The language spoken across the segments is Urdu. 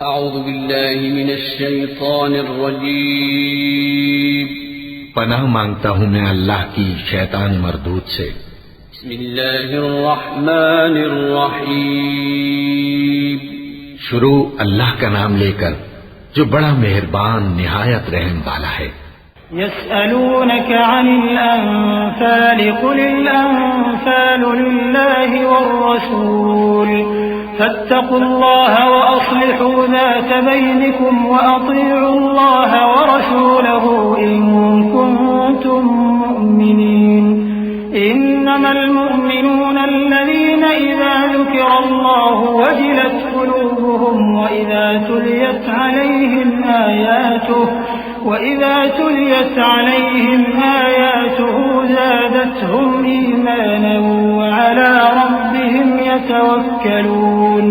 اعوذ باللہ من الشیطان الرجیم پناہ مانگتا ہوں میں اللہ کی شیطان مردود سے۔ بسم اللہ الرحمن الرحیم شروع اللہ کا نام لے کر جو بڑا مہربان نہایت رحم والا ہے۔ يسألونك عن الأنفال قل الأنفال لله والرسول فاتقوا الله وأصلحوا ذات بينكم وأطيعوا الله ورسوله إن كنتم مؤمنين إنما المؤمنون الذين إذا ذكر الله وجلت قلوبهم وإذا تليت عليهم آياته زادتهم إيمانا وعلى ربهم يتوكلون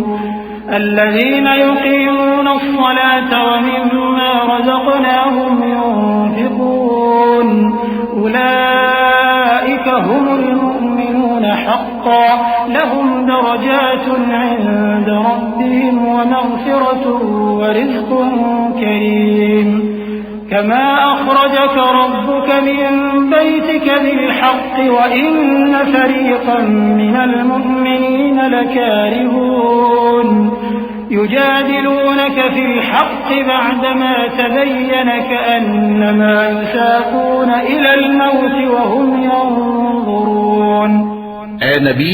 الذين يقيمون الصلاة ومما رزقناهم ينفقون أولئك هم المؤمنون حقا لهم درجات عند ربهم ومغفرة ورزق كريم كما أخرجك ربك من بيتك بالحق وإن فريقا من المؤمنين لكارهون يجادلونك في الحق بعدما تبين كأنما يساقون إلى الموت وهم ينظرون۔ اے نبی،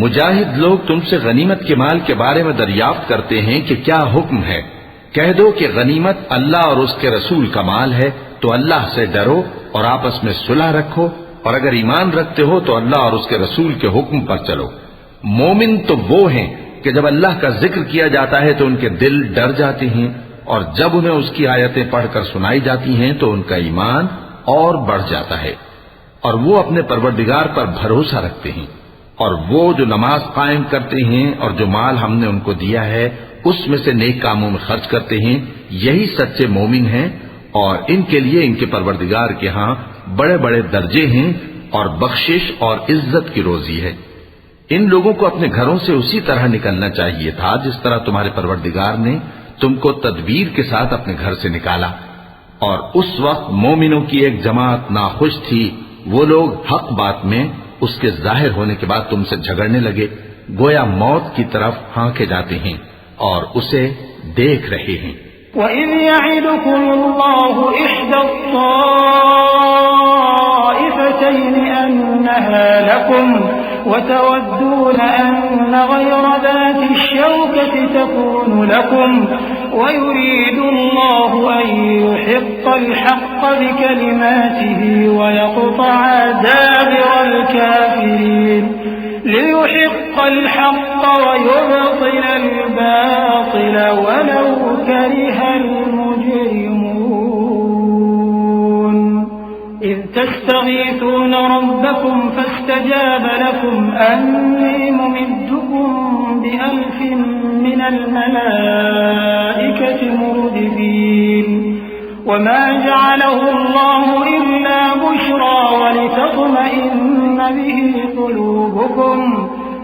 مجاہد لوگ تم سے غنیمت کے مال کے بارے میں دریافت کرتے ہیں کہ کیا حکم ہے۔ کہہ دو کہ غنیمت اللہ اور اس کے رسول کا مال ہے، تو اللہ سے ڈرو اور آپس میں صلح رکھو، اور اگر ایمان رکھتے ہو تو اللہ اور اس کے رسول کے حکم پر چلو۔ مومن تو وہ ہیں کہ جب اللہ کا ذکر کیا جاتا ہے تو ان کے دل ڈر جاتے ہیں، اور جب انہیں اس کی آیتیں پڑھ کر سنائی جاتی ہیں تو ان کا ایمان اور بڑھ جاتا ہے، اور وہ اپنے پروردگار پر بھروسہ رکھتے ہیں، اور وہ جو نماز قائم کرتے ہیں اور جو مال ہم نے ان کو دیا ہے اس میں سے نیک کاموں میں خرچ کرتے ہیں، یہی سچے مومن ہیں، اور ان کے لیے ان کے پروردگار کے ہاں بڑے بڑے درجے ہیں اور بخشش اور عزت کی روزی ہے۔ ان لوگوں کو اپنے گھروں سے اسی طرح نکلنا چاہیے تھا جس طرح تمہارے پروردگار نے تم کو تدبیر کے ساتھ اپنے گھر سے نکالا، اور اس وقت مومنوں کی ایک جماعت ناخوش تھی، وہ لوگ حق بات میں اس کے ظاہر ہونے کے بعد تم سے جھگڑنے لگے، گویا موت کی طرف ہانکے جاتے ہیں اور اسے دیکھ رہے ہیں۔ وَإِذْ يَعِدُكُمُ اللَّهُ إِحْدَى الطَّائِفَتَيْنِ أَنَّهَا لَكُمْ وَتَوَدُّونَ أَنَّ غَيْرَ ذَاتِ الشَّوْكَةِ تَكُونُ لَكُمْ وَيُرِيدُ اللَّهُ أَن يُحِقَّ الْحَقَّ بِكَلِمَاتِهِ وَيَقْطَعَ دَابِرَ الْكَافِرِينَ لِيُحِقَّ الْحَقَّ وَيُبْطِلَ الْبَاطِلَ وَلَوْ كَرِهَ الْمُجْرِمُونَ إِذْ تَسْتَغِيثُونَ رَبَّكُمْ فَاسْتَجَابَ لَكُمْ أَنِّي مُمِدُّكُمْ بِأَلْفٍ مِّنَ الْمَلَائِكَةِ مُرْدِفِينَ وَمَا جَعَلَهُ اللَّهُ إِلَّا بُشْرَى وَلِتَطْمَئِنَّ بِهِ قُلُوبُكُمْ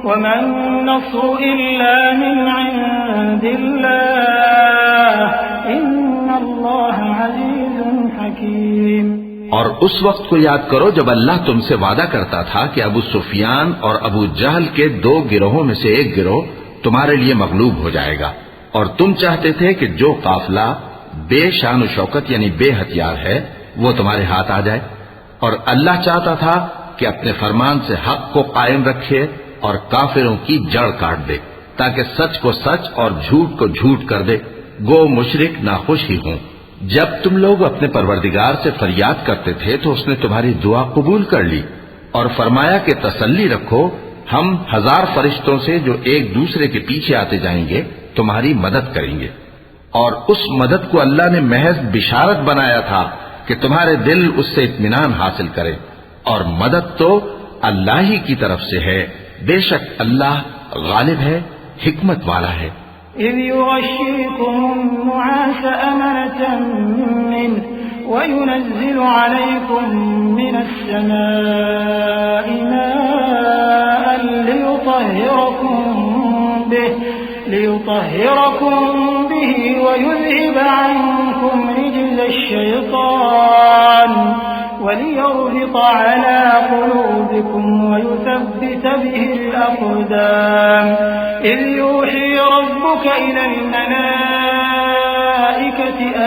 وَمَا النَّصْرُ إِلَّا مِنْ عِندِ اللَّهِ إِنَّ اللَّهَ عَزِيزٌ حَكِيمٌ۔ اور اس وقت کو یاد کرو جب اللہ تم سے وعدہ کرتا تھا کہ ابو سفیان اور ابو جہل کے دو گروہوں میں سے ایک گروہ تمہارے لیے مغلوب ہو جائے گا، اور تم چاہتے تھے کہ جو قافلہ بے شان و شوکت یعنی بے ہتھیار ہے وہ تمہارے ہاتھ آ جائے، اور اللہ چاہتا تھا کہ اپنے فرمان سے حق کو قائم رکھے اور کافروں کی جڑ کاٹ دے، تاکہ سچ کو سچ اور جھوٹ کو جھوٹ کر دے، گو مشرک ناخوش ہی ہوں۔ جب تم لوگ اپنے پروردگار سے فریاد کرتے تھے تو اس نے تمہاری دعا قبول کر لی، اور فرمایا کہ تسلی رکھو، ہم 1000 فرشتوں سے جو ایک دوسرے کے پیچھے آتے جائیں گے تمہاری مدد کریں گے، اور اس مدد کو اللہ نے محض بشارت بنایا تھا کہ تمہارے دل اس سے اطمینان حاصل کرے، اور مدد تو اللہ ہی کی طرف سے ہے، بے شک اللہ غالب ہے، حکمت والا ہے۔ إِذْ يُغَشِّيكُمُ النُّعَاسَ أَمَنَةً مِّنْهُ وَيُنَزِّلُ عَلَيْكُم مِّنَ السَّمَاءِ مَاءً لِّيُطَهِّرَكُم بِهِ ويذهب عنكم رجز الشيطان وليربط على قلوبكم ويثبت به الأقدام إذ يوحي ربك إلى الملائكة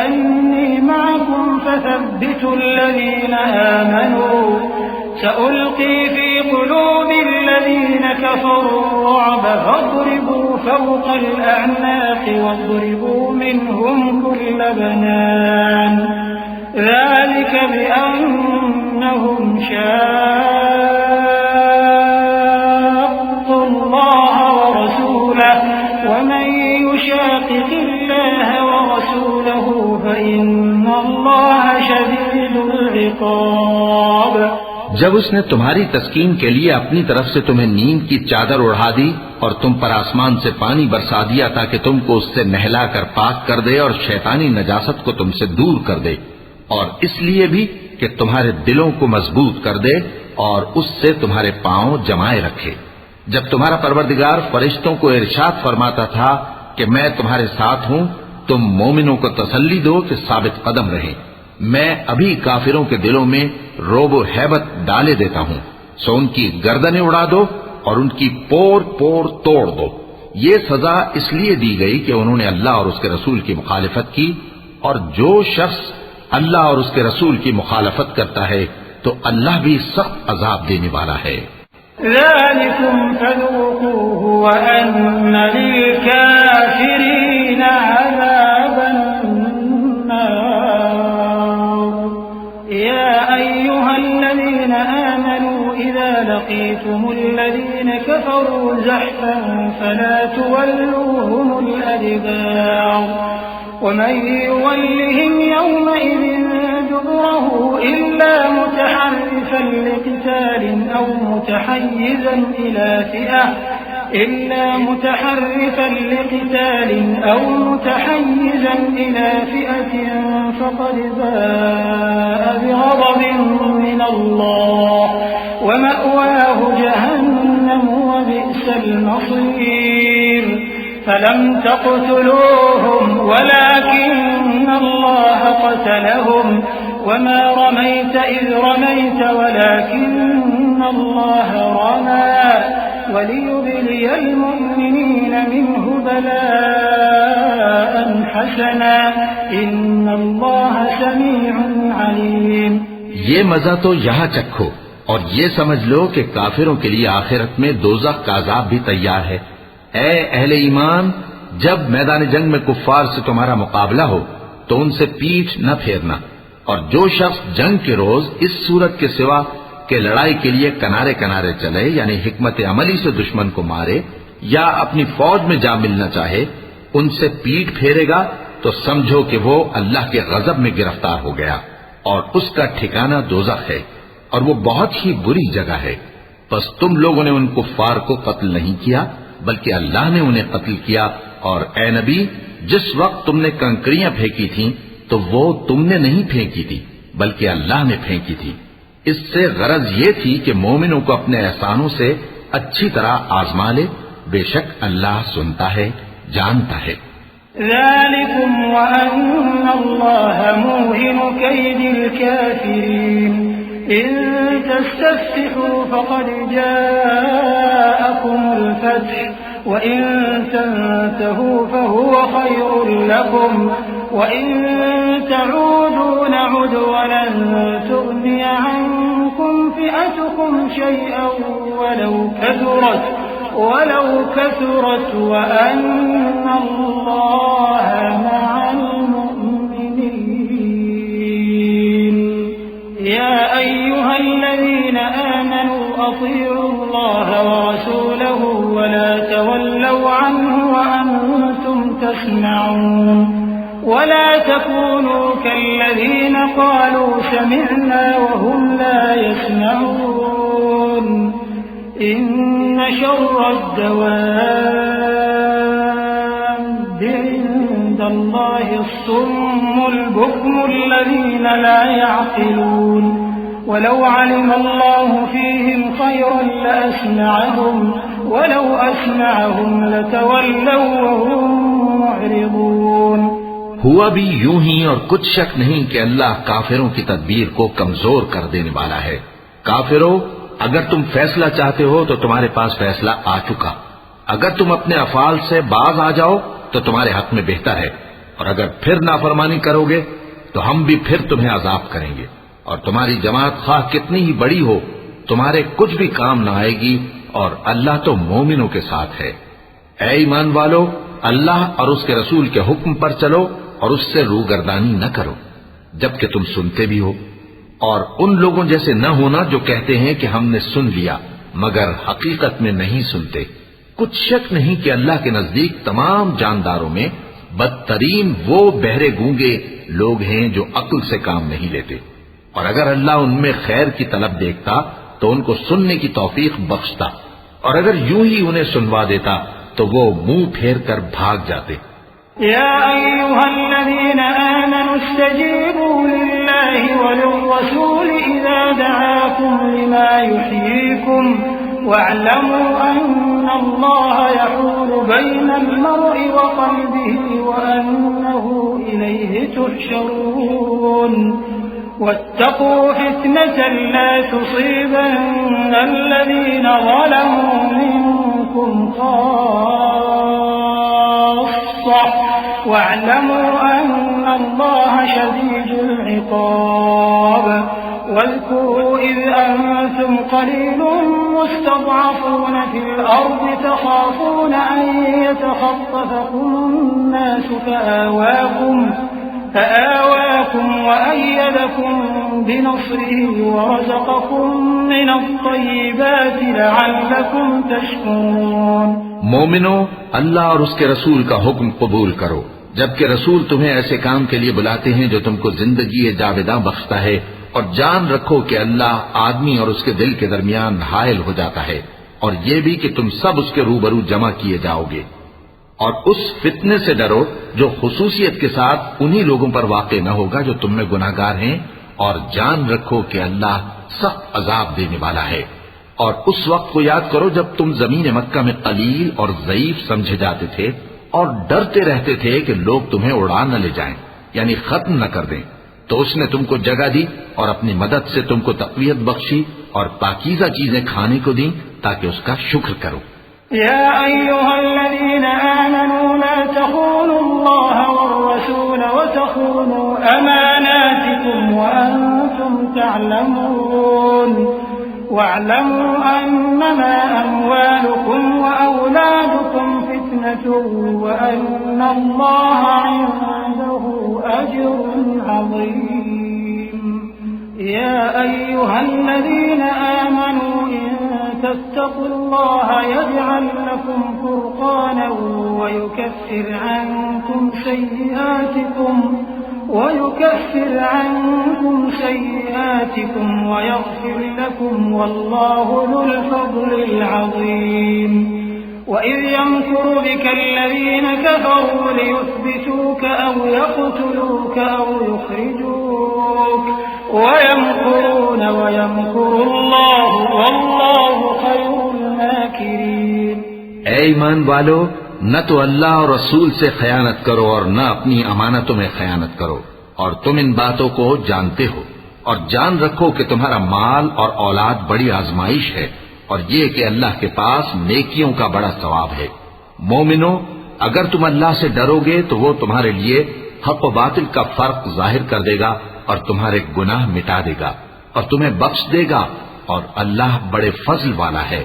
أني معكم فثبتوا الذين آمنوا سألقي في قلوب الذين كفروا الرعب فاضربوا فوق الأعناق واضربوا منهم كل بنان ذلك بأنهم شاقوا الله ورسوله ومن يشاقق الله ورسوله فإن الله شديد العقاب. جب اس نے تمہاری تسکین کے لیے اپنی طرف سے تمہیں نیند کی چادر اڑھا دی اور تم پر آسمان سے پانی برسا دیا تاکہ تم کو اس سے نہلا کر پاک کر دے اور شیطانی نجاست کو تم سے دور کر دے، اور اس لیے بھی کہ تمہارے دلوں کو مضبوط کر دے اور اس سے تمہارے پاؤں جمائے رکھے. جب تمہارا پروردگار فرشتوں کو ارشاد فرماتا تھا کہ میں تمہارے ساتھ ہوں، تم مومنوں کو تسلی دو کہ ثابت قدم رہیں. میں ابھی کافروں کے دلوں میں روب و ہیبت ڈالے دیتا ہوں، سو ان کی گردنیں اڑا دو اور ان کی پور پور توڑ دو. یہ سزا اس لیے دی گئی کہ انہوں نے اللہ اور اس کے رسول کی مخالفت کی، اور جو شخص اللہ اور اس کے رسول کی مخالفت کرتا ہے تو اللہ بھی سخت عذاب دینے والا ہے. ذلكم فذوقوه وأن للكافرين عذاب النار. يا أيها الذين آمنوا إذا لقيتم الذين كفروا زحفا فلا تولوهم الأدبار ومن يولهم يومئذ دبره إلا متحرفا لقتال أو متحيزا إلى فئة فقد باء بغضب من الله ومأواه جهنم وبئس المصير. فلم تقتلوهم ولكن الله قتلهم وما رميت إذ رميت ولكن الله رمى وليبلي المؤمنين منه بلاء حسنا إن الله سميع عليم. یہ مزہ تو یہاں چکھو اور یہ سمجھ لو کہ کافروں کے لیے آخرت میں دوزخ کا عذاب بھی تیار ہے. اے اہل ایمان، جب میدان جنگ میں کفار سے تمہارا مقابلہ ہو تو ان سے پیٹھ نہ پھیرنا، اور جو شخص جنگ کے روز اس صورت کے سوا کہ لڑائی کے لیے کنارے کنارے چلے یعنی حکمت عملی سے دشمن کو مارے یا اپنی فوج میں جا ملنا چاہے، ان سے پیٹھ پھیرے گا تو سمجھو کہ وہ اللہ کے غضب میں گرفتار ہو گیا، اور اس کا ٹھکانہ دوزخ ہے، اور وہ بہت ہی بری جگہ ہے. بس تم لوگوں نے ان کفار کو قتل نہیں کیا بلکہ اللہ نے انہیں قتل کیا، اور اے نبی جس وقت تم نے کنکریاں پھینکی تھیں تو وہ تم نے نہیں پھینکی تھی بلکہ اللہ نے پھینکی تھی. اس سے غرض یہ تھی کہ مومنوں کو اپنے احسانوں سے اچھی طرح آزما لے، بے شک اللہ سنتا ہے، جانتا ہے. ذلكم وأن الله موهن كيد الكافرين. إن تستفتحوا فقد جاءكم الفتح وإن تنتهوا فهو خير لكم وإن تعودوا نعد ولن تغني عنكم فئتكم شيئا ولو كثرت وأن الله مع المؤمنين. يا أيها الذين آمنوا أطيعوا الله ورسوله ولا تولوا عنه وأنتم تسمعون. ولا تكونوا كالذين قالوا سمعنا وهم لا يسمعون. إن شر الدواب عند الله الصم البكم الذين لا يعقلون. ولو علم الله فيهم خيرا لأسمعهم ولو أسمعهم لتولوا وهم معرضون. ہوا بھی یوں ہی، اور کچھ شک نہیں کہ اللہ کافروں کی تدبیر کو کمزور کر دینے والا ہے۔ کافروں، اگر تم فیصلہ چاہتے ہو تو تمہارے پاس فیصلہ آ چکا، اگر تم اپنے افعال سے باز آ جاؤ تو تمہارے حق میں بہتر ہے، اور اگر پھر نافرمانی کرو گے تو ہم بھی پھر تمہیں عذاب کریں گے، اور تمہاری جماعت خواہ کتنی ہی بڑی ہو تمہارے کچھ بھی کام نہ آئے گی، اور اللہ تو مومنوں کے ساتھ ہے۔ اے ایمان والو، اللہ اور اس کے رسول کے حکم پر چلو اور اس سے روگردانی نہ کرو جبکہ تم سنتے بھی ہو، اور ان لوگوں جیسے نہ ہونا جو کہتے ہیں کہ ہم نے سن لیا مگر حقیقت میں نہیں سنتے۔ کچھ شک نہیں کہ اللہ کے نزدیک تمام جانداروں میں بدترین وہ بہرے گونگے لوگ ہیں جو عقل سے کام نہیں لیتے، اور اگر اللہ ان میں خیر کی طلب دیکھتا تو ان کو سننے کی توفیق بخشتا، اور اگر یوں ہی انہیں سنوا دیتا تو وہ منہ پھیر کر بھاگ جاتے۔ يا أيها الذين آمنوا استجيبوا لله وللرسول إذا دعاكم لما يحييكم واعلموا أن الله يحول بين المرء وقلبه وأنه إليه تحشرون واتقوا فتنة لا تصيبن الذين ظلموا منكم خاصة واعلموا أن الله شديد العقاب واذكروا إذ أنتم قليل مستضعفون في الأرض تخافون أن يتخطفكم الناس فآواكم وأيدكم بنصره ورزقكم من الطيبات لعلكم تشكرون۔ مومنو، اللہ اور اس کے رسول کا حکم قبول کرو جبکہ رسول تمہیں ایسے کام کے لیے بلاتے ہیں جو تم کو زندگی جاویداں بخشتا ہے، اور جان رکھو کہ اللہ آدمی اور اس کے دل کے درمیان حائل ہو جاتا ہے، اور یہ بھی کہ تم سب اس کے روبرو جمع کیے جاؤ گے۔ اور اس فتنے سے ڈرو جو خصوصیت کے ساتھ انہی لوگوں پر واقع نہ ہوگا جو تم میں گناہگار ہیں، اور جان رکھو کہ اللہ سخت عذاب دینے والا ہے۔ اور اس وقت کو یاد کرو جب تم زمین مکہ میں قلیل اور ضعیف سمجھے جاتے تھے اور ڈرتے رہتے تھے کہ لوگ تمہیں اڑا نہ لے جائیں، یعنی ختم نہ کر دیں، تو اس نے تم کو جگہ دی اور اپنی مدد سے تم کو تقویت بخشی اور پاکیزہ چیزیں کھانے کو دیں تاکہ اس کا شکر کرو۔ يا أيها الذين آمنوا لا تخونوا الله والرسول وتخونوا أماناتكم وأنتم تعلمون واعلموا أنما أموالكم وأولادكم فتنة وأن الله عنده أجر عظيم۔ يا أيها الذين آمنوا إن تتقوا الله يجعل لكم فرقانا ويكفر عنكم سيئاتكم ويغفر لكم والله ذو الفضل العظيم۔ وإذ يمكر بك الذين كفروا ليثبتوك أو يقتلوك أو يخرجوك ويمكرون ويمكر الله والله خير الماكرين۔ اے ایمان والو، نہ تو اللہ اور رسول سے خیانت کرو اور نہ اپنی امانتوں میں خیانت کرو، اور تم ان باتوں کو جانتے ہو، اور جان رکھو کہ تمہارا مال اور اولاد بڑی آزمائش ہے، اور یہ کہ اللہ کے پاس نیکیوں کا بڑا ثواب ہے۔ مومنو، اگر تم اللہ سے ڈرو گے تو وہ تمہارے لیے حق و باطل کا فرق ظاہر کر دے گا اور تمہارے گناہ مٹا دے گا اور تمہیں بخش دے گا، اور اللہ بڑے فضل والا ہے۔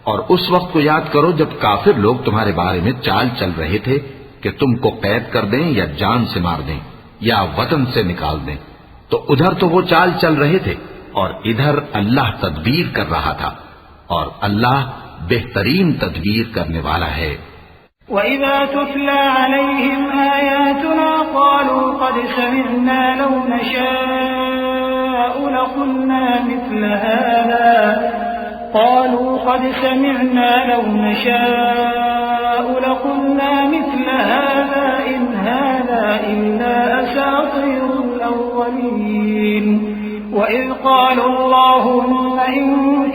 اور اس وقت کو یاد کرو جب کافر لوگ تمہارے بارے میں چال چل رہے تھے کہ تم کو قید کر دیں یا جان سے مار دیں یا وطن سے نکال دیں، تو ادھر تو وہ چال چل رہے تھے اور ادھر اللہ تدبیر کر رہا تھا، اور اللہ بہترین تدبیر کرنے والا ہے۔ وَإِذَا تُتْلَى عَلَيْهِمْ آيَاتُنَا قَالُوا قَدْ سَمِعْنَا لَوْ نَشَاءُ لَقُلْنَا مِثْلَ هَذَا إِنْ هَذَا إِلَّا أَسَاطِيرُ الْأَوَّلِينَ۔ وَإِذْ قَالُوا اللَّهُمَّ إِن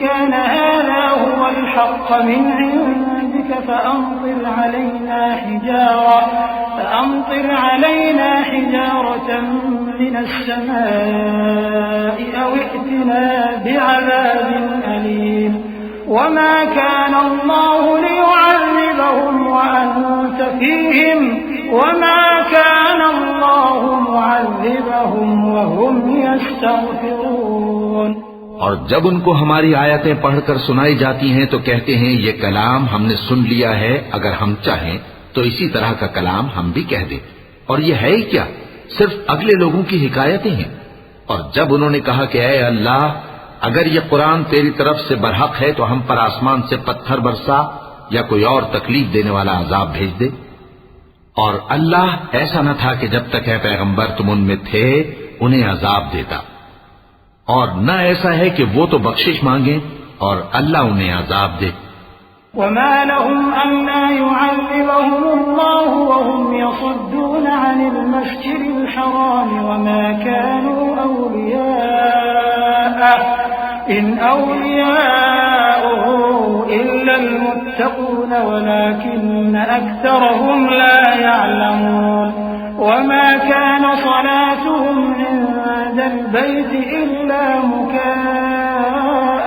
كَانَ هَذَا هُوَ الْحَقَّ مِنْ عِندِكَ فَأَمْطِرْ عَلَيْنَا من السماء أو ائتنا بعذاب أليم وما كان الله ليعذبهم وأنت فيهم وما كان الله معذبهم وهم يستغفرون۔ اور جب ان کو ہماری آیتیں پڑھ کر سنائی جاتی ہیں تو کہتے ہیں یہ کلام ہم نے سن لیا ہے، اگر ہم چاہیں تو اسی طرح کا کلام ہم بھی کہہ دیں، اور یہ ہے ہی کیا، صرف اگلے لوگوں کی حکایتیں ہیں۔ اور جب انہوں نے کہا کہ اے اللہ اگر یہ قرآن تیری طرف سے برحق ہے تو ہم پر آسمان سے پتھر برسا یا کوئی اور تکلیف دینے والا عذاب بھیج دے، اور اللہ ایسا نہ تھا کہ جب تک اے پیغمبر تم ان میں تھے انہیں عذاب دیتا، اور نہ ایسا ہے کہ وہ تو بخشش مانگیں اور اللہ انہیں عذاب دے۔ وما لهم ألا يعذبهم الله وهم يصدون عن المسجد الحرام وما كانوا أولياءه إن أولياؤه إلا المتقون ولكن أكثرهم لا يعلمون وما كان صلاتهم عند البيت إلا مكاء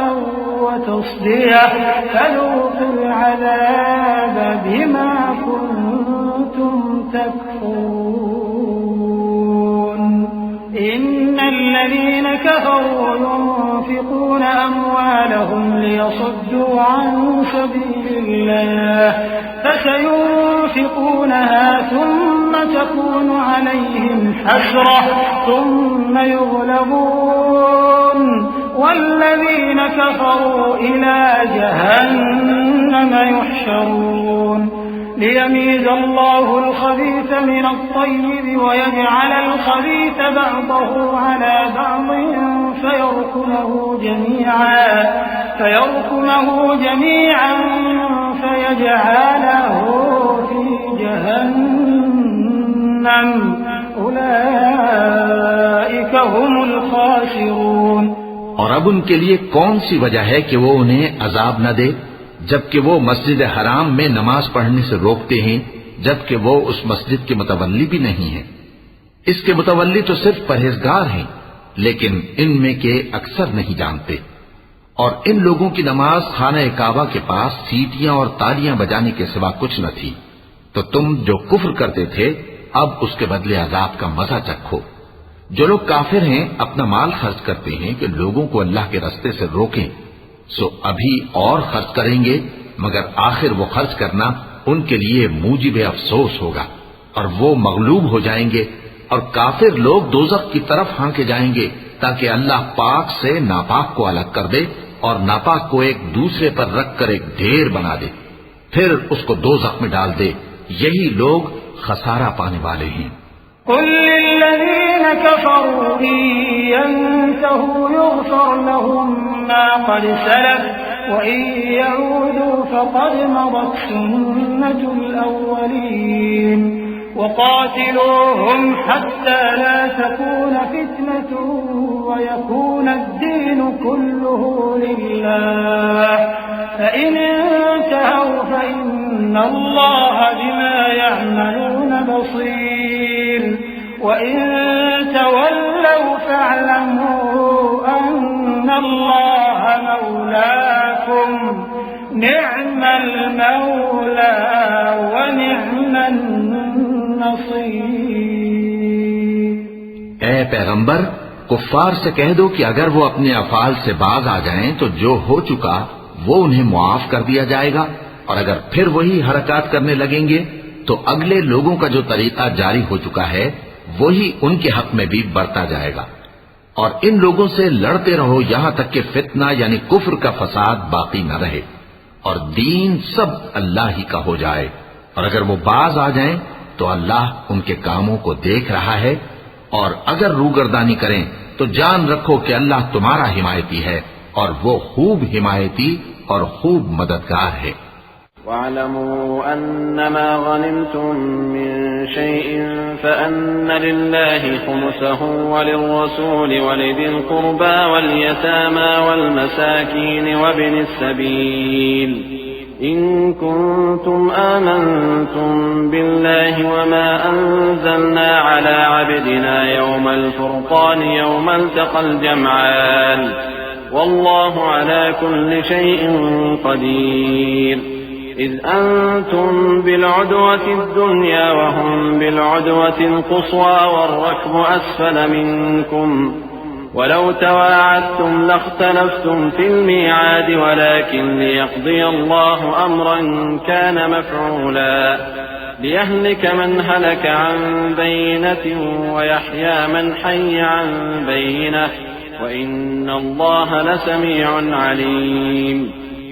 وتصدية فذوقوا العذاب بما كنتم تكفرون إن الذين كفروا ينفقون أموالهم ليصدوا عن سبيل الله فسينفقونها ثم تكون عليهم حسرة ثم يغلبون والذين كفروا إلى جهنم يحشرون ليميز الله الخبيث من الطيب ويجعل الخبيث بعضه على بعض فيركمه جميعا فيجعله في جهنم أولئك هم الخاسرون۔ اور اب ان کے لیے کون سی وجہ ہے کہ وہ انہیں عذاب نہ دے جبکہ وہ مسجد حرام میں نماز پڑھنے سے روکتے ہیں جبکہ وہ اس مسجد کے متولی بھی نہیں ہیں؟ اس کے متولی تو صرف پرہیزگار ہیں لیکن ان میں کے اکثر نہیں جانتے۔ اور ان لوگوں کی نماز خانہ کعبہ کے پاس سیٹیاں اور تالیاں بجانے کے سوا کچھ نہ تھی، تو تم جو کفر کرتے تھے اب اس کے بدلے عذاب کا مزہ چکھو۔ جو لوگ کافر ہیں اپنا مال خرچ کرتے ہیں کہ لوگوں کو اللہ کے راستے سے روکیں، سو ابھی اور خرچ کریں گے، مگر آخر وہ خرچ کرنا ان کے لیے موجب افسوس ہوگا اور وہ مغلوب ہو جائیں گے، اور کافر لوگ دوزخ کی طرف ہانکے جائیں گے تاکہ اللہ پاک سے ناپاک کو الگ کر دے اور ناپاک کو ایک دوسرے پر رکھ کر ایک ڈھیر بنا دے، پھر اس کو دوزخ میں ڈال دے۔ یہی لوگ خسارہ پانے والے ہیں۔ قل للذين كفروا إن ينتهوا يغفر لهم ما قد سلف وإن يعودوا فقد مضت سنة الأولين وقاتلوهم حتى لا تكون فتنة ويكون الدين كله لله فإن انتهوا فإن الله بما يعملون بصير وإن تولوا فاعلموا أن الله مولاكم نعم المولى ونعم النصير۔ اے پیغمبر کفار سے کہہ دو کہ اگر وہ اپنے افعال سے باز آ جائیں تو جو ہو چکا وہ انہیں معاف کر دیا جائے گا، اور اگر پھر وہی حرکات کرنے لگیں گے تو اگلے لوگوں کا جو طریقہ جاری ہو چکا ہے وہی ان کے حق میں بھی برتا جائے گا۔ اور ان لوگوں سے لڑتے رہو یہاں تک کہ فتنہ یعنی کفر کا فساد باقی نہ رہے اور دین سب اللہ ہی کا ہو جائے، اور اگر وہ باز آ جائیں تو اللہ ان کے کاموں کو دیکھ رہا ہے، اور اگر روگردانی کریں تو جان رکھو کہ اللہ تمہارا حمایتی ہے اور وہ خوب حمایتی اور خوب مددگار ہے۔ وَاعْلَمُوا أَنَّمَا غَنِمْتُم مِّن شَيْءٍ فَأَنَّ لِلَّهِ خُمُسَهُ وَلِلرَّسُولِ وَلِذِي الْقُرْبَى وَالْيَتَامَى وَالْمَسَاكِينِ وَابْنِ السَّبِيلِ إن كنتم آمنتم بالله وما أنزلنا على عبدنا يوم الفرقان يوم التقى الجمعان والله على كل شيء قدير إذ أنتم بالعدوة الدنيا وهم بالعدوة القصوى والركب أسفل منكم ولو تواعدتم لاختلفتم في الميعاد ولكن ليقضي الله أمرا كان مفعولا ليهلك من هلك عن بينة ويحيى من حي عن بينة وإن الله لسميع عليم۔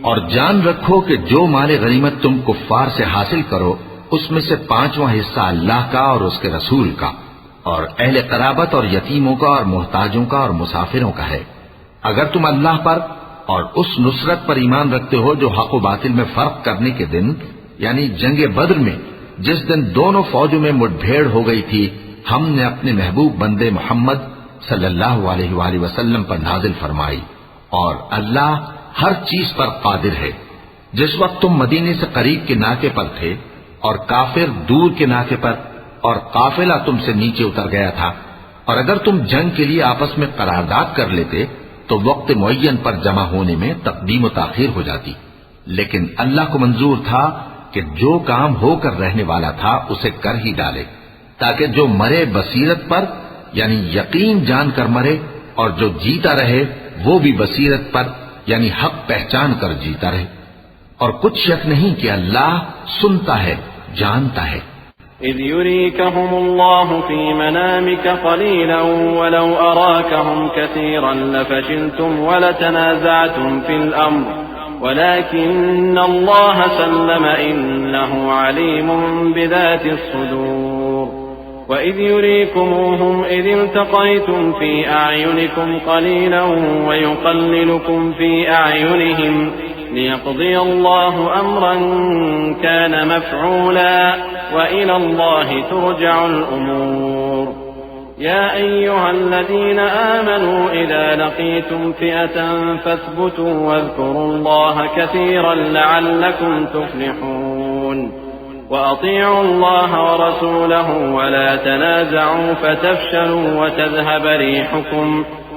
اور جان رکھو کہ جو مال غنیمت تم کفار سے حاصل کرو اس میں سے 5واں حصہ اللہ کا اور اس کے رسول کا اور اہل قرابت اور یتیموں کا اور محتاجوں کا اور مسافروں کا ہے۔ اگر تم اللہ پر اور اس نصرت پر ایمان رکھتے ہو جو حق و باطل میں فرق کرنے کے دن یعنی جنگ بدر میں جس دن دونوں فوجوں میں مٹ بھیڑ ہو گئی تھی ہم نے اپنے محبوب بندے محمد صلی اللہ علیہ وآلہ وسلم پر نازل فرمائی اور اللہ ہر چیز پر قادر ہے۔ جس وقت تم مدینے سے قریب کے ناکے پر تھے اور کافر دور کے ناکے پر اور قافلہ تم سے نیچے اتر گیا تھا اور اگر تم جنگ کے لیے آپس میں قرارداد کر لیتے تو وقت معین پر جمع ہونے میں تقدیم و تاخیر ہو جاتی، لیکن اللہ کو منظور تھا کہ جو کام ہو کر رہنے والا تھا اسے کر ہی ڈالے تاکہ جو مرے بصیرت پر یعنی یقین جان کر مرے اور جو جیتا رہے وہ بھی بصیرت پر یعنی حق پہچان کر جیتا رہے، اور کچھ شک نہیں کہ اللہ سنتا ہے جانتا ہے۔ إذ يريكهم الله في منامك قليلا ولو أراكهم كثيرا لفشلتم ولتنازعتم في الأمر ولكن الله سلم إنه عليم بذات الصدور وإذ يريكموهم إذ التقيتم في أعينكم قليلا ويقللكم في أعينهم ليقضي الله أمرا كان مفعولا وإلى الله ترجع الأمور يا أيها الذين آمنوا إذا لقيتم فئة فاثبتوا واذكروا الله كثيرا لعلكم تفلحون وأطيعوا الله ورسوله ولا تنازعوا فتفشلوا وتذهب ريحكم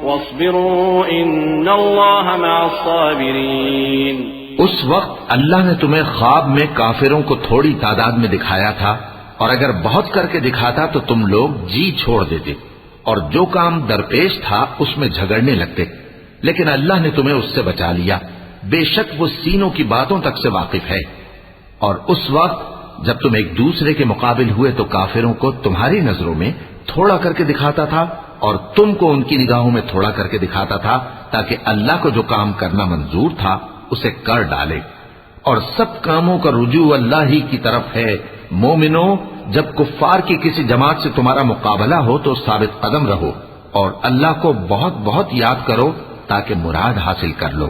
واصبروا إن الله مع الصابرين۔ اس وقت اللہ نے تمہیں خواب میں کافروں کو تھوڑی تعداد میں دکھایا تھا اور اگر بہت کر کے دکھاتا تو تم لوگ جی چھوڑ دیتے اور جو کام درپیش تھا اس میں جھگڑنے لگتے، لیکن اللہ نے تمہیں اس سے بچا لیا، بے شک وہ سینوں کی باتوں تک سے واقف ہے۔ اور اس وقت جب تم ایک دوسرے کے مقابل ہوئے تو کافروں کو تمہاری نظروں میں تھوڑا کر کے دکھاتا تھا اور تم کو ان کی نگاہوں میں تھوڑا کر کے دکھاتا تھا تاکہ اللہ کو جو کام کرنا منظور تھا اسے کر ڈالے، اور سب کاموں کا رجوع اللہ ہی کی طرف ہے۔ مومنو، جب کفار کی کسی جماعت سے تمہارا مقابلہ ہو تو ثابت قدم رہو اور اللہ کو بہت بہت یاد کرو تاکہ مراد حاصل کر لو،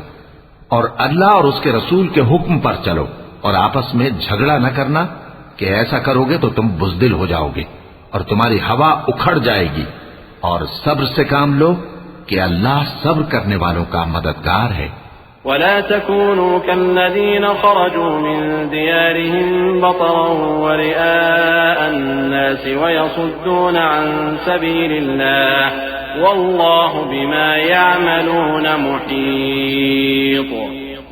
اور اللہ اور اس کے رسول کے حکم پر چلو اور آپس میں جھگڑا نہ کرنا کہ ایسا کرو گے تو تم بزدل ہو جاؤ گے اور تمہاری ہوا اکھڑ جائے گی، اور صبر سے کام لو کہ اللہ صبر کرنے والوں کا مددگار ہے۔ ولا تكونوا كالذين خرجوا من ديارهم بطرا ورئاء الناس ويصدون عن سبيل الله والله بما يعملون محيط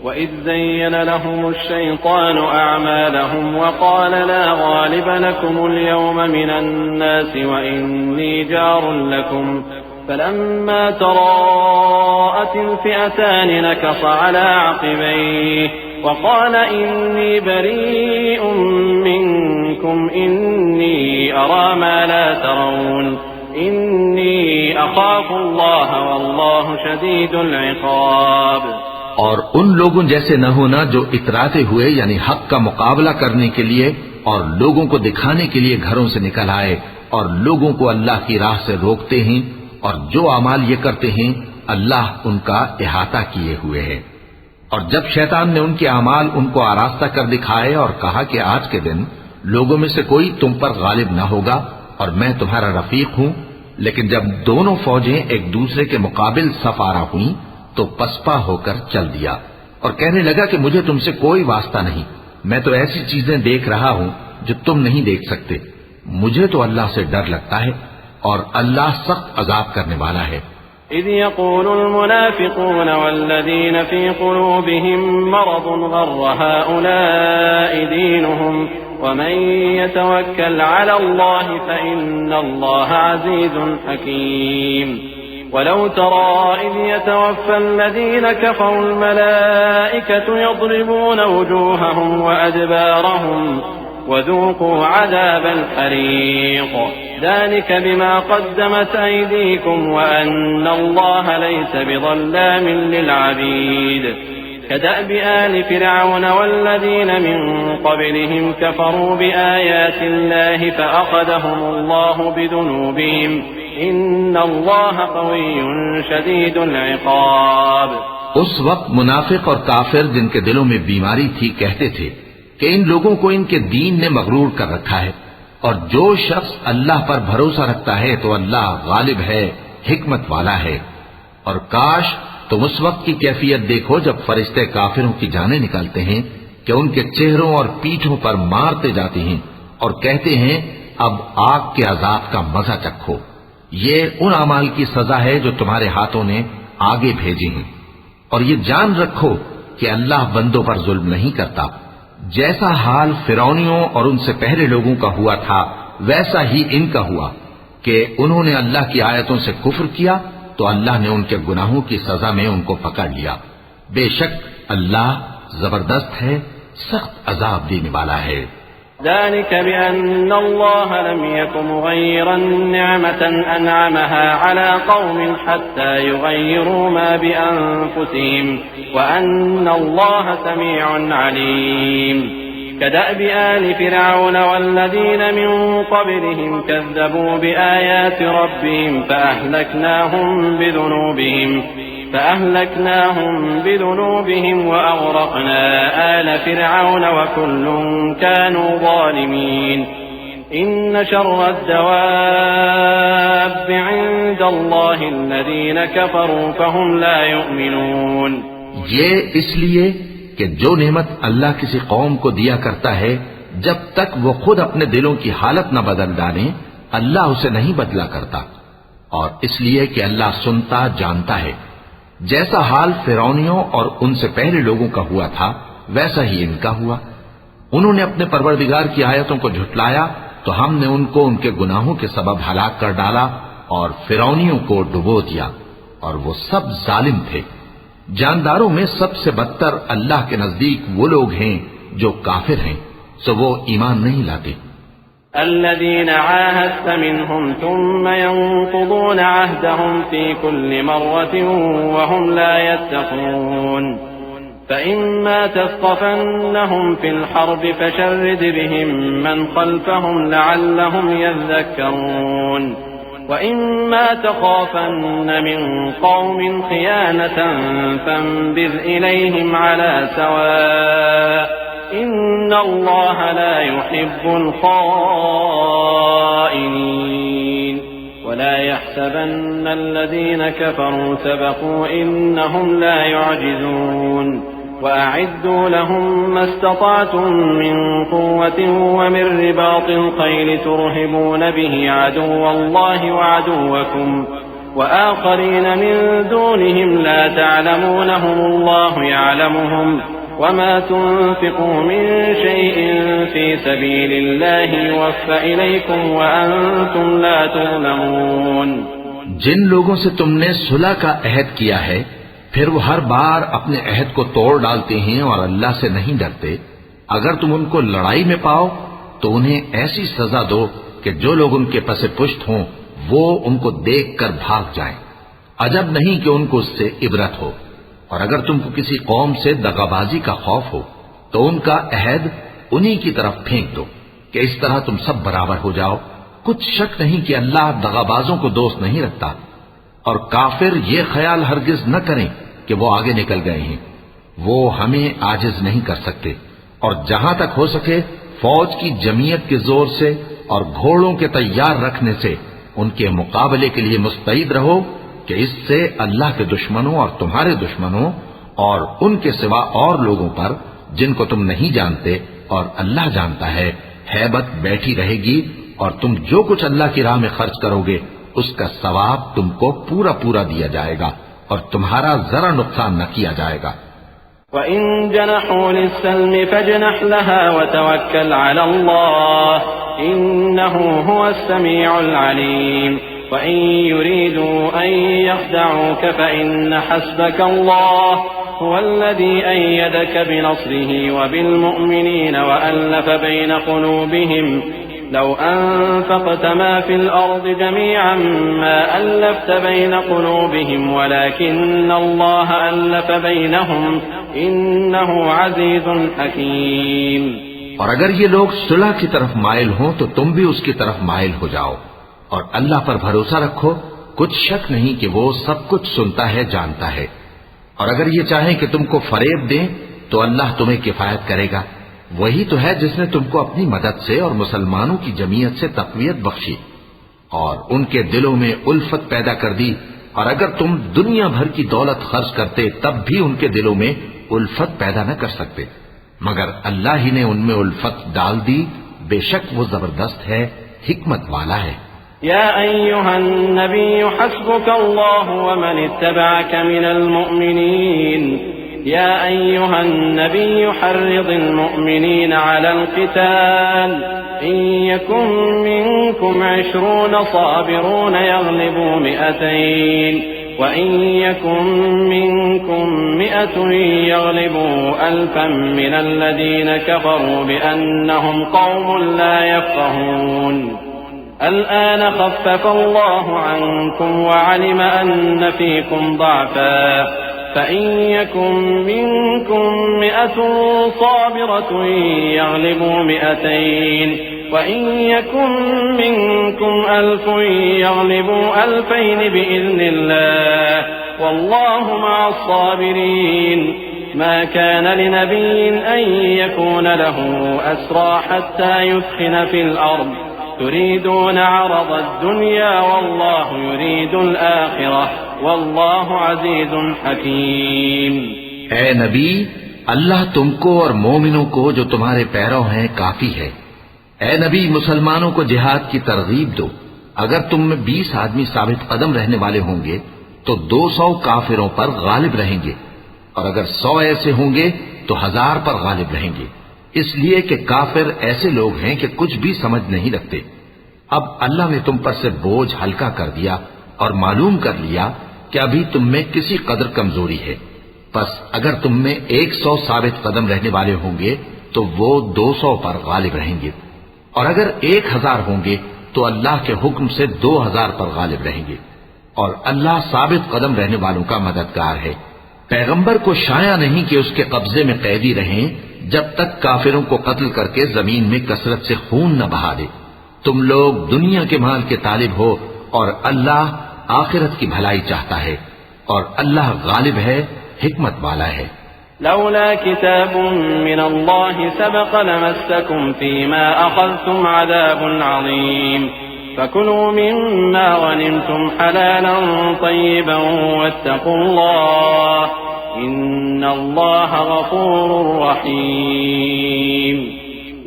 وإذ زين لهم الشيطان أعمالهم وقال لا غالب لكم اليوم من الناس وإني جار لكم فلما تراءت الفئتان نكص على عقبيه وقال إني بريء منكم إني أرى ما لا ترون إني أخاف الله والله شديد العقاب۔ اور ان لوگوں جیسے نہ ہونا جو اتراتے ہوئے یعنی حق کا مقابلہ کرنے کے لیے اور لوگوں کو دکھانے کے لیے گھروں سے نکل آئے اور لوگوں کو اللہ کی راہ سے روکتے ہیں، اور جو اعمال یہ کرتے ہیں اللہ ان کا احاطہ کیے ہوئے ہے۔ اور جب شیطان نے ان کے اعمال ان کو آراستہ کر دکھائے اور کہا کہ آج کے دن لوگوں میں سے کوئی تم پر غالب نہ ہوگا اور میں تمہارا رفیق ہوں، لیکن جب دونوں فوجیں ایک دوسرے کے مقابل صف آرا ہوئیں تو پسپا ہو کر چل دیا، اور کہنے لگا کہ مجھے تم سے کوئی واسطہ نہیں، میں تو ایسی چیزیں دیکھ رہا ہوں جو تم نہیں دیکھ سکتے، مجھے تو اللہ سے ڈر لگتا ہے اور اللہ سخت عذاب کرنے والا ہے۔ إذ يقول المنافقون والذين في قلوبهم مرض غر هؤلاء دينهم ومن يتوكل على الله فإن الله عزيز حكيم ولو ترى إذ يتوفى الذين كفروا الملائكة يضربون وجوههم وأدبارهم وذوقوا عذاب الحريق ذلك بما قدمت أيديكم وأن الله ليس بظلام للعبيد كدأب آل فرعون والذين من قبلهم كفروا بآيات الله فأخذهم الله بذنوبهم إن الله قوي شديد العقاب۔ اس وقت منافق اور کافر جن کے دلوں میں بیماری تھی کہتے تھے کہ ان لوگوں کو ان کے دین نے مغرور کر رکھا ہے، اور جو شخص اللہ پر بھروسہ رکھتا ہے تو اللہ غالب ہے، حکمت والا ہے۔ اور کاش تم اس وقت کی کیفیت دیکھو جب فرشتے کافروں کی جانیں نکالتے ہیں کہ ان کے چہروں اور پیٹھوں پر مارتے جاتے ہیں اور کہتے ہیں اب آگ کے عذاب کا مزہ چکھو، یہ ان اعمال کی سزا ہے جو تمہارے ہاتھوں نے آگے بھیجی ہیں۔ اور یہ جان رکھو کہ اللہ بندوں پر ظلم نہیں کرتا، جیسا حال فرعونیوں اور ان سے پہلے لوگوں کا ہوا تھا ویسا ہی ان کا ہوا کہ انہوں نے اللہ کی آیتوں سے کفر کیا تو اللہ نے ان کے گناہوں کی سزا میں ان کو پکڑ لیا، بے شک اللہ زبردست ہے، سخت عذاب دینے والا ہے۔ ذلك بأن الله لم يكن مغيرا نعمة أنعمها على قوم حتى يغيروا ما بأنفسهم وأن الله سميع عليم كدأب آل فرعون والذين من قبلهم كذبوا بآيات ربهم فأهلكناهم بذنوبهم وأغرقنا آل فرعون وكل كانوا ظالمين إن شر الدواب عند الله الذين كفروا فهم لا يؤمنون۔ یہ اس لیے کہ جو نعمت اللہ کسی قوم کو دیا کرتا ہے جب تک وہ خود اپنے دلوں کی حالت نہ بدل ڈالیں اللہ اسے نہیں بدلا کرتا، اور اس لیے کہ اللہ سنتا جانتا ہے۔ جیسا حال فرعونیوں اور ان سے پہلے لوگوں کا ہوا تھا ویسا ہی ان کا ہوا، انہوں نے اپنے پروردگار کی آیتوں کو جھٹلایا تو ہم نے ان کو ان کے گناہوں کے سبب ہلاک کر ڈالا اور فرعونیوں کو ڈبو دیا، اور وہ سب ظالم تھے۔ جانداروں میں سب سے بدتر اللہ کے نزدیک وہ لوگ ہیں جو کافر ہیں، سو وہ ایمان نہیں لاتے۔ الذين عاهدت منهم ثم ينقضون عهدهم في كل مرة وهم لا يتقون فإما تثقفنهم في الحرب فشرد بهم من خلفهم لعلهم يذكرون وإما تخافن من قوم خيانة فانبذ إليهم على سواء إن الله لا يحب الخائنين ولا يحسبن الذين كفروا سبقوا إنهم لا يعجزون وأعدوا لهم ما استطعتم من قوة ومن رباط الخيل ترهبون به عدو الله وعدوكم وآخرين من دونهم لا تعلمونهم الله يعلمهم وما تنفقوا من شيء في سبيل الله يوفى إليكم وأنتم لا تظلمون۔ جن لوگوں سے تم نے صلح کا عہد کیا ہے پھر وہ ہر بار اپنے عہد کو توڑ ڈالتے ہیں اور اللہ سے نہیں ڈرتے، اگر تم ان کو لڑائی میں پاؤ تو انہیں ایسی سزا دو کہ جو لوگ ان کے پس پشت ہوں وہ ان کو دیکھ کر بھاگ جائیں، عجب نہیں کہ ان کو اس سے عبرت ہو۔ اور اگر تم کو کسی قوم سے دغابازی کا خوف ہو تو ان کا عہد انہی کی طرف پھینک دو کہ اس طرح تم سب برابر ہو جاؤ، کچھ شک نہیں کہ اللہ دغابازوں کو دوست نہیں رکھتا۔ اور کافر یہ خیال ہرگز نہ کریں کہ وہ آگے نکل گئے ہیں، وہ ہمیں عاجز نہیں کر سکتے، اور جہاں تک ہو سکے فوج کی جمعیت کے زور سے اور گھوڑوں کے تیار رکھنے سے ان کے مقابلے کے لیے مستعد رہو کہ اس سے اللہ کے دشمنوں اور تمہارے دشمنوں اور ان کے سوا اور لوگوں پر جن کو تم نہیں جانتے اور اللہ جانتا ہے ہیبت بیٹھی رہے گی، اور تم جو کچھ اللہ کی راہ میں خرچ کرو گے اس کا ثواب تم کو پورا پورا دیا جائے گا اور تمہارا ذرا نقصان نہ کیا جائے گا۔ وَإِن جَنَحُوا لِلسَّلْمِ فَاجْنَحْ لَهَا وَتَوَكَّلْ عَلَى اللَّهِ إِنَّهُ هُوَ السَّمِيعُ الْعَلِيمُ وَإِن يُرِيدُوا أَن يَخْدَعُوكَ فَإِنَّ حَسْبَكَ اللَّهُ هُوَ الَّذِي أَيَّدَكَ بِنَصْرِهِ وَبِالْمُؤْمِنِينَ وَأَلَّفَ بَيْنَ قُلُوبِهِمْ لو أنفقت ما في الأرض جميعا ما ألفت بين قلوبهم ولكن الله ألف بينهم إنه عزيز حكيم۔ اور اگر یہ لوگ صلح کی طرف مائل ہوں تو تم بھی اس کی طرف مائل ہو جاؤ، اور اللہ پر بھروسہ رکھو، کچھ شک نہیں کہ وہ سب کچھ سنتا ہے، جانتا ہے۔ اور اگر یہ چاہیں کہ تم کو فریب دیں تو اللہ تمہیں کفایت کرے گا، وہی تو ہے جس نے تم کو اپنی مدد سے اور مسلمانوں کی جمعیت سے تقویت بخشی اور ان کے دلوں میں الفت پیدا کر دی، اور اگر تم دنیا بھر کی دولت خرچ کرتے تب بھی ان کے دلوں میں الفت پیدا نہ کر سکتے، مگر اللہ ہی نے ان میں الفت ڈال دی، بے شک وہ زبردست ہے، حکمت والا ہے۔ يا أيها النبي حسبك الله ومن اتبعك من المؤمنين يا أيها النبي حرض المؤمنين على القتال إن يكن منكم 20 صابرون يغلبوا 200 وإن يكن منكم 100 يغلبوا 1000 من الذين كفروا بأنهم قوم لا يفقهون الآن خفف الله عنكم وعلم أن فيكم ضعفا فإن يكن منكم 100 صابرة يغلبوا 200 وإن يكن منكم 1000 يغلبوا 2000 بإذن الله والله مع الصابرين ما كان لنبي أن يكون له أسرى حتى يثخن في الأرض تريدون عرض الدنيا والله يريد الآخرة واللہ عزیز حکیم۔ اے نبی، اللہ تم کو اور مومنوں کو جو تمہارے پیرو ہیں کافی ہے۔ اے نبی، مسلمانوں کو جہاد کی ترغیب دو۔ اگر تم میں 20 آدمی ثابت قدم رہنے والے ہوں گے تو 200 کافروں پر غالب رہیں گے، اور اگر 100 ایسے ہوں گے تو 1000 پر غالب رہیں گے، اس لیے کہ کافر ایسے لوگ ہیں کہ کچھ بھی سمجھ نہیں رکھتے۔ اب اللہ نے تم پر سے بوجھ ہلکا کر دیا اور معلوم کر لیا کہ ابھی تم میں کسی قدر کمزوری ہے، پس اگر تم میں 100 ثابت قدم رہنے والے ہوں گے تو وہ 200 پر غالب رہیں گے، اور اگر 1000 ہوں گے تو اللہ کے حکم سے 2000 پر غالب رہیں گے، اور اللہ ثابت قدم رہنے والوں کا مددگار ہے۔ پیغمبر کو شایع نہیں کہ اس کے قبضے میں قیدی رہیں جب تک کافروں کو قتل کر کے زمین میں کثرت سے خون نہ بہا دے۔ تم لوگ دنیا کے مال کے طالب ہو اور اللہ آخرت کی بھلائی چاہتا ہے، اور اللہ غالب ہے، حکمت والا ہے۔ لولا كتاب من الله سبق لمسكم فيما أخذتم عذاب عظيم فكلوا مما غنمتم حلالا طيبا واتقوا الله إن الله غفور رحيم۔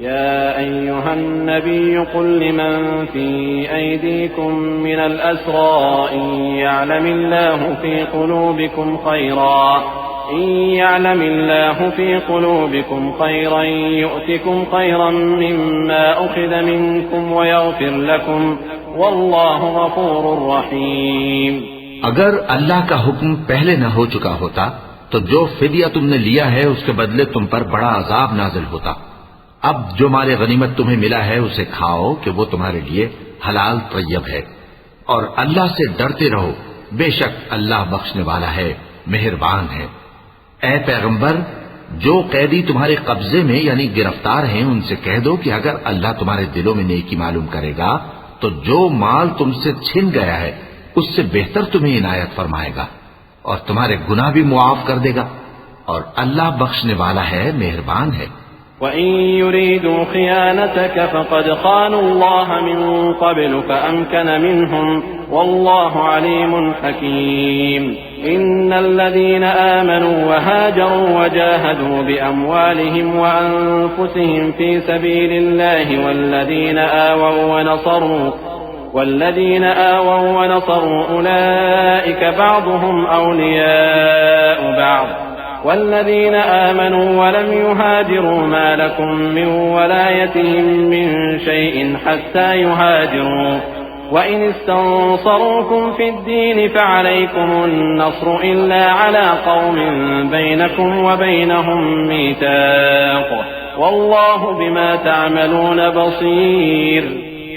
يا أيها النبي قل لمن في أيديكم من الأسرى إن يعلم الله في قلوبكم خيرا يؤتكم خيرا مما أخذ منكم ويغفر لكم والله غفور رحيم۔ اگر اللہ کا حکم پہلے نہ ہو چکا ہوتا تو جو فدیہ تم نے لیا ہے اس کے بدلے تم پر بڑا عذاب نازل ہوتا۔ اب جو مال غنیمت تمہیں ملا ہے اسے کھاؤ کہ وہ تمہارے لیے حلال طیب ہے، اور اللہ سے ڈرتے رہو، بے شک اللہ بخشنے والا ہے، مہربان ہے۔ اے پیغمبر، جو قیدی تمہارے قبضے میں یعنی گرفتار ہیں ان سے کہہ دو کہ اگر اللہ تمہارے دلوں میں نیکی معلوم کرے گا تو جو مال تم سے چھن گیا ہے اس سے بہتر تمہیں عنایت فرمائے گا اور تمہارے گناہ بھی معاف کر دے گا، اور اللہ بخشنے والا ہے، مہربان ہے۔ وَإِن يُرِيدُوا خِيَانَتَكَ فَقَدْ خَانُوا اللَّهَ مِن قَبْلُ فَأَمْكَنَ مِنْهُمْ وَاللَّهُ عَلِيمٌ حَكِيمٌ۔ إن الذين آمنوا وهاجروا وجاهدوا بأموالهم وأنفسهم في سبيل الله والذين آووا ونصروا أولئك بعضهم أولياء بعض والذين آمنوا ولم يهاجروا ما لكم من ولايتهم من شيء حتى يهاجروا وإن استنصروكم في الدين فعليكم النصر إلا على قوم بينكم وبينهم ميثاق والله بما تعملون بصير.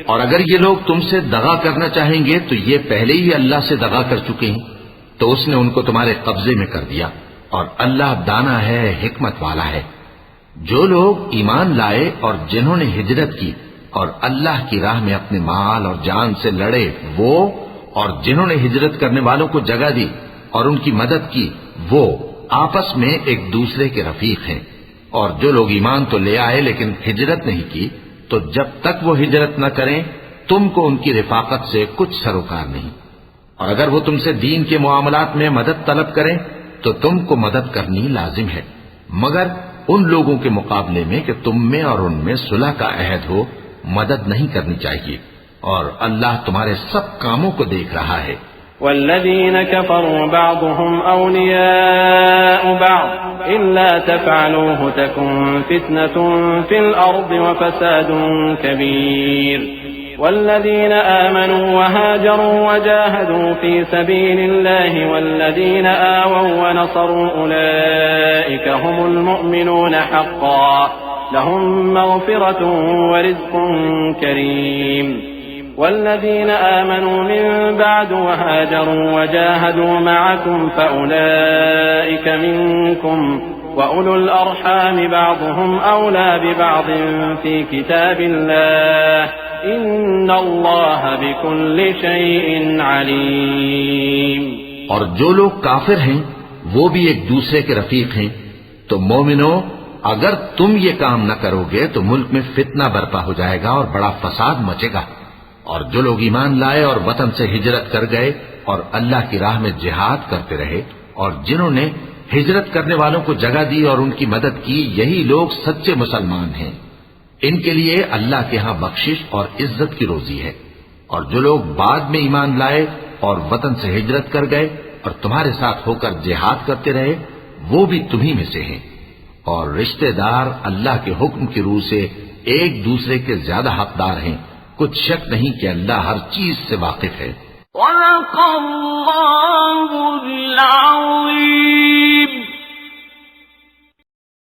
اور اگر یہ لوگ تم سے دغا کرنا چاہیں گے تو یہ پہلے ہی اللہ سے دغا کر چکے ہیں، تو اس نے ان کو تمہارے قبضے میں کر دیا، اور اللہ دانا ہے، حکمت والا ہے. جو لوگ ایمان لائے اور جنہوں نے ہجرت کی اور اللہ کی راہ میں اپنے مال اور جان سے لڑے، وہ اور جنہوں نے ہجرت کرنے والوں کو جگہ دی اور ان کی مدد کی، وہ آپس میں ایک دوسرے کے رفیق ہیں. اور جو لوگ ایمان تو لے آئے لیکن ہجرت نہیں کی، تو جب تک وہ ہجرت نہ کریں تم کو ان کی رفاقت سے کچھ سروکار نہیں. اور اگر وہ تم سے دین کے معاملات میں مدد طلب کریں تو تم کو مدد کرنی لازم ہے، مگر ان لوگوں کے مقابلے میں کہ تم میں اور ان میں صلح کا عہد ہو مدد نہیں کرنی چاہیے، اور اللہ تمہارے سب کاموں کو دیکھ رہا ہے. والذين كفروا بعضهم أولياء بعض إلا تفعلوه تكن فتنة في الأرض وفساد كبير. والذين آمنوا وهاجروا وجاهدوا في سبيل الله والذين آووا ونصروا أولئك هم المؤمنون حقا لهم مغفرة ورزق كريم. والذين آمنوا من بعد وهاجروا وجاهدوا معكم فأولئك منكم وأولو الأرحام بعضهم أولى ببعض في كتاب الله إن الله بكل شيء عليم. اور جو لوگ کافر ہیں وہ بھی ایک دوسرے کے رفیق ہیں. تو مومنو، اگر تم یہ کام نہ کرو گے تو ملک میں فتنہ برپا ہو جائے گا اور بڑا فساد مچے گا. اور جو لوگ ایمان لائے اور وطن سے ہجرت کر گئے اور اللہ کی راہ میں جہاد کرتے رہے اور جنہوں نے ہجرت کرنے والوں کو جگہ دی اور ان کی مدد کی، یہی لوگ سچے مسلمان ہیں. ان کے لیے اللہ کے ہاں بخشش اور عزت کی روزی ہے. اور جو لوگ بعد میں ایمان لائے اور وطن سے ہجرت کر گئے اور تمہارے ساتھ ہو کر جہاد کرتے رہے، وہ بھی تمہی میں سے ہیں. اور رشتہ دار اللہ کے حکم کی روح سے ایک دوسرے کے زیادہ حقدار ہیں. کچھ شک نہیں کہ اللہ ہر چیز سے واقف ہے. وَلَقَ اللَّهُ الْعَظِيمُ.